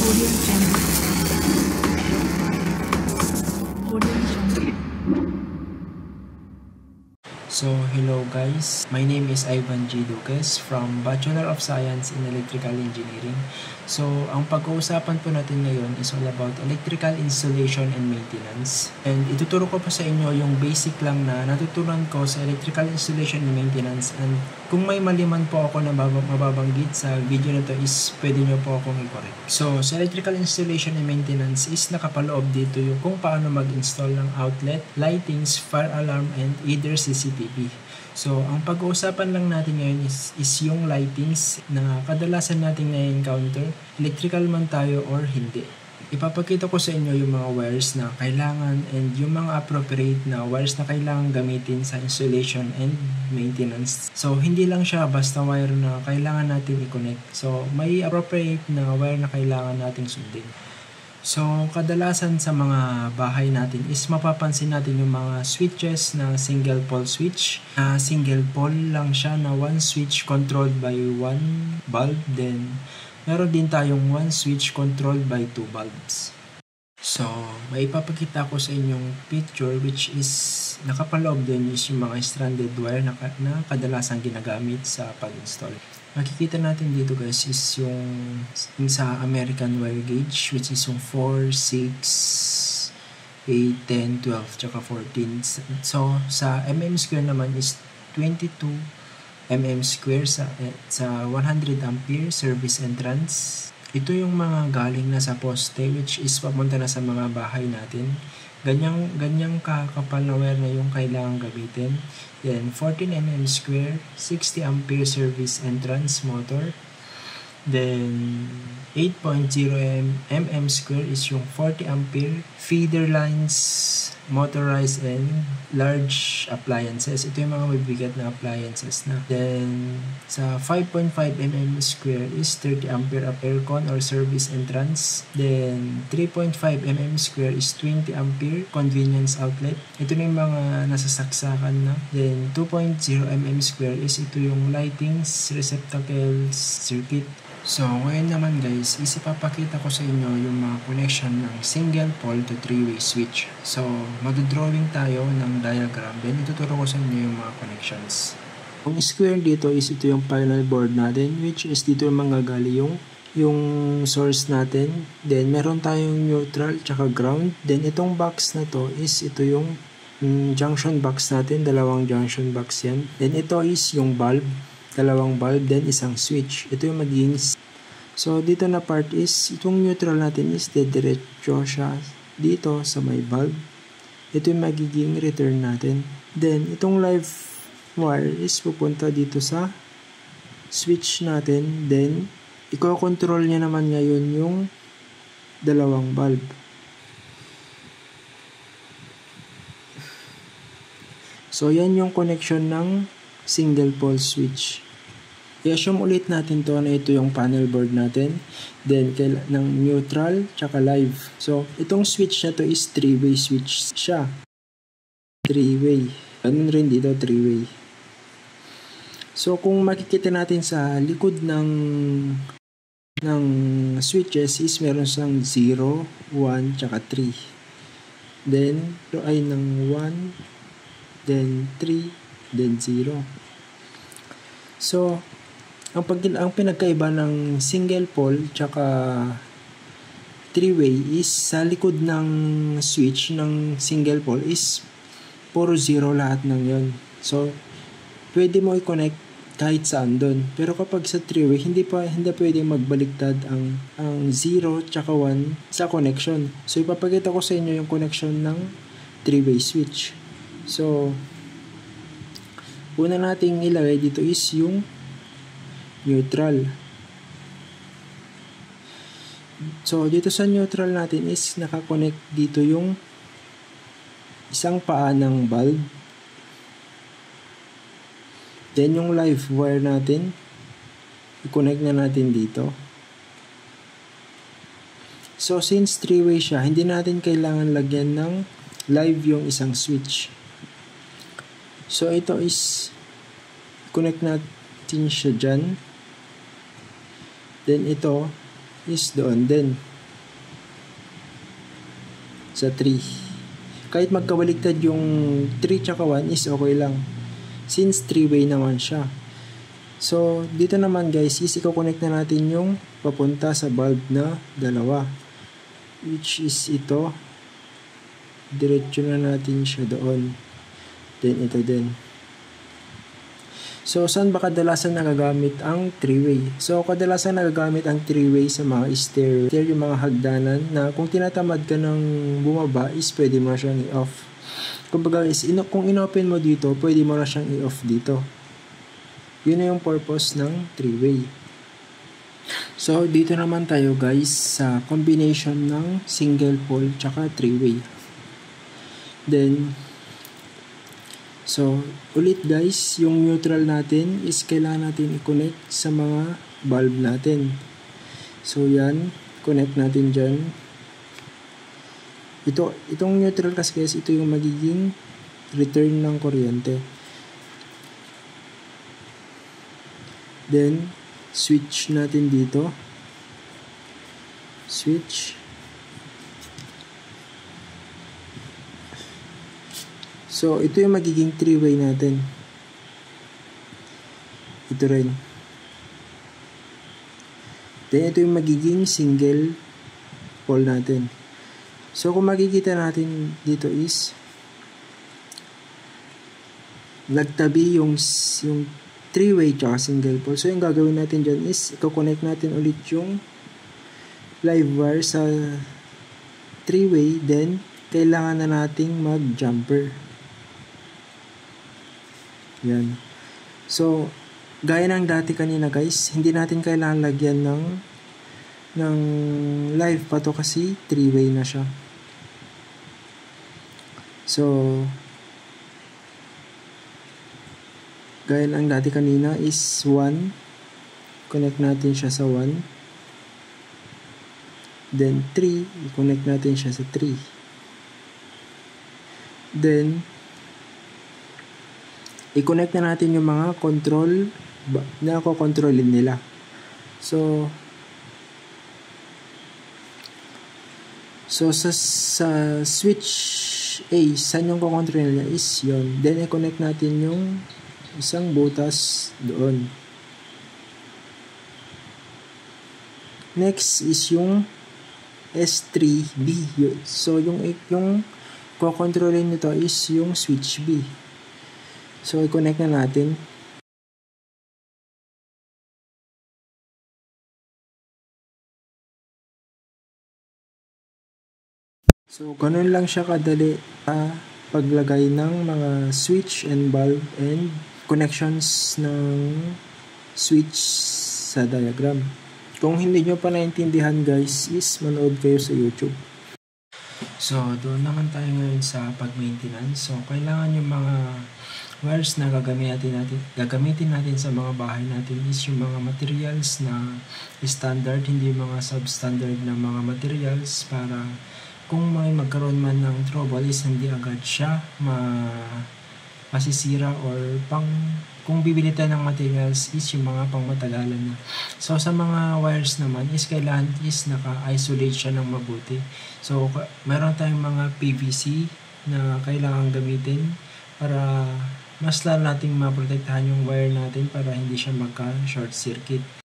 Audio Jungle. Audio Jungle. So, hello guys. My name is Ivan G. Duques from Bachelor of Science in Electrical Engineering. So, ang pag-uusapan po natin ngayon is all about electrical installation and maintenance. And ituturo ko po sa inyo yung basic lang na natutunan ko sa electrical installation and maintenance. And kung may mali man po ako na mababanggit sa video na to is pwede nyo po akong i-correct. So, sa electrical installation and maintenance is nakapaloob dito yung kung paano mag-install ng outlet, lightings, fire alarm, and either CCTV. So, ang pag-uusapan lang natin ngayon is yung lightings na kadalasan nating na-encounter, electrical man tayo or hindi. Ipapakita ko sa inyo yung mga wires na kailangan and yung mga appropriate na wires na kailangan gamitin sa installation and maintenance. So, hindi lang siya basta wire na kailangan natin i-connect. So, may appropriate na wire na kailangan nating sundin. So, kadalasan sa mga bahay natin is mapapansin natin yung mga switches na single pole switch. Single pole lang siya na one switch controlled by one bulb. Then, meron din tayong one switch controlled by two bulbs. So, may ipapakita ko sa inyong picture which is nakapaloob din is yung mga stranded wire na kadalasan ginagamit sa pag-install. Makikita natin dito guys is yung sa American wire gauge which is yung 4, 6, 8, 10, 12, tsaka 14. So, sa mm square naman is 22 mm square sa 100 ampere service entrance. Ito yung mga galing na sa poste which is papunta na sa mga bahay natin. Ganyang kakapal na wire na yung kailangan gamitin. Then 14 mm square, 60 ampere service entrance motor. Then 8.0 mm square is yung 40 ampere feeder lines, motorized and large appliances. Ito yung mga mabibigat na appliances na. Then sa 5.5 mm square is 30 ampere of aircon or service entrance. Then 3.5 mm square is 20 ampere convenience outlet. Ito na yung mga nasasaksakan na. Then 2.0 mm square is ito yung lightings, receptacles, circuit. So, ngayon naman guys, ipapakita ko sa inyo yung mga connection ng single pole to three-way switch. So, mag-drawing tayo ng diagram, then ituturo ko sa inyo yung mga connections. Ang square dito is ito yung panel board natin, which is dito yung mangagali yung source natin. Then, meron tayong neutral tsaka ground. Then, itong box na to is ito yung junction box natin, dalawang junction box yan. Then, ito is yung bulb. Dalawang bulb, then isang switch. Ito yung magiging. So, dito na part is, itong neutral natin is diretso siya dito sa may bulb. Ito yung magiging return natin. Then, itong live wire is pupunta dito sa switch natin. Then, i-control niya naman ngayon yung dalawang bulb. So, yan yung connection ng single pole switch. I-assume ulit natin to na ito yung panel board natin. Then, ng neutral, tsaka live. So, itong switch na to is 3-way switch siya. 3-way. Ganun rin dito, 3-way. So, kung makikita natin sa likod ng switches is meron siyang 0, 1, tsaka 3. Then, ito ay ng 1, then 3, then 0. So, ang pinagkaiba ng single pole tsaka three-way is sa likod ng switch ng single pole is puro 0 lahat ng yon. So, pwede mo i-connect kahit saan doon. Pero kapag sa three-way, hindi pwede magbaliktad ang 0 tsaka 1 sa connection. So, ipapakita ko sa inyo yung connection ng three-way switch. So, una nating ilagay dito is yung neutral. So, dito sa neutral natin is nakakonect dito yung isang paa ng bulb. Then, yung live wire natin, i-connect na natin dito. So, since three-way siya, hindi natin kailangan lagyan ng live yung isang switch. So, ito is connect natin siya dyan. Then, ito is doon din. sa 3. Kahit magkabaliktad yung 3 tsaka 1 is okay lang. Since 3-way naman siya. So, dito naman guys, is i-connect na natin yung papunta sa bulb na dalawa. Which is ito. Diretso na natin siya doon. Then, ito din. So, saan ba kadalasan nagagamit ang 3-way? So, kadalasan nagagamit ang 3-way sa mga stair, yung mga hagdanan na kung tinatamad ka ng bumaba is pwede mo na siyang i-off. Kumbaga is, kung in-open mo dito, pwede mo na siyang i-off dito. Yun na yung purpose ng 3-way. So, dito naman tayo guys sa combination ng single pole tsaka 3-way. Then, so, ulit guys, yung neutral natin is kailangan natin i-connect sa mga bulb natin. So, yan. Connect natin dyan. Itong neutral kasi guys, ito yung magiging return ng kuryente. Then, switch natin dito. Switch. So, ito yung magiging 3-way natin. Ito rin. Then, ito yung magiging single pole natin. So, kung makikita natin dito is nagtabi yung 3-way tsaka single pole. So, yung gagawin natin dyan is i-connect natin ulit yung live wire sa 3-way. Then, kailangan na nating mag-jumper. Yan. So, gaya ng dati kanina guys, hindi natin kailangan lagyan ng live pa to kasi 3-way na siya. So, gaya ng dati kanina is 1. Connect natin siya sa 1. Then 3, i-connect natin siya sa 3. Then, i-connect na natin yung mga control na ko-controlin nila. So sa switch A, saan yung ko-control nila is yun. Then, i-connect natin yung isang butas doon. Next is yung S3B. So, yung ko-controlin nito is yung switch B. So, i-connect na natin. So, ganun lang siya kadali paglagay ng mga switch and bulb and connections ng switch sa diagram. Kung hindi nyo pa naintindihan guys, is manood kayo sa YouTube. So, doon naman tayo ngayon sa pag-maintenance. So, kailangan yung mga wires na gagamitin natin sa mga bahay natin is yung mga materials na standard, hindi yung mga substandard na mga materials para kung may magkaroon man ng trouble is hindi agad siya masisira or kung bibili tayo ng materials is yung mga pangmatagalan na. So sa mga wires naman is kailangan is naka-isolate siya ng mabuti. So meron tayong mga PVC na kailangan gamitin para mas lalo nating maprotektahan yung wire natin para hindi siya magka-short circuit.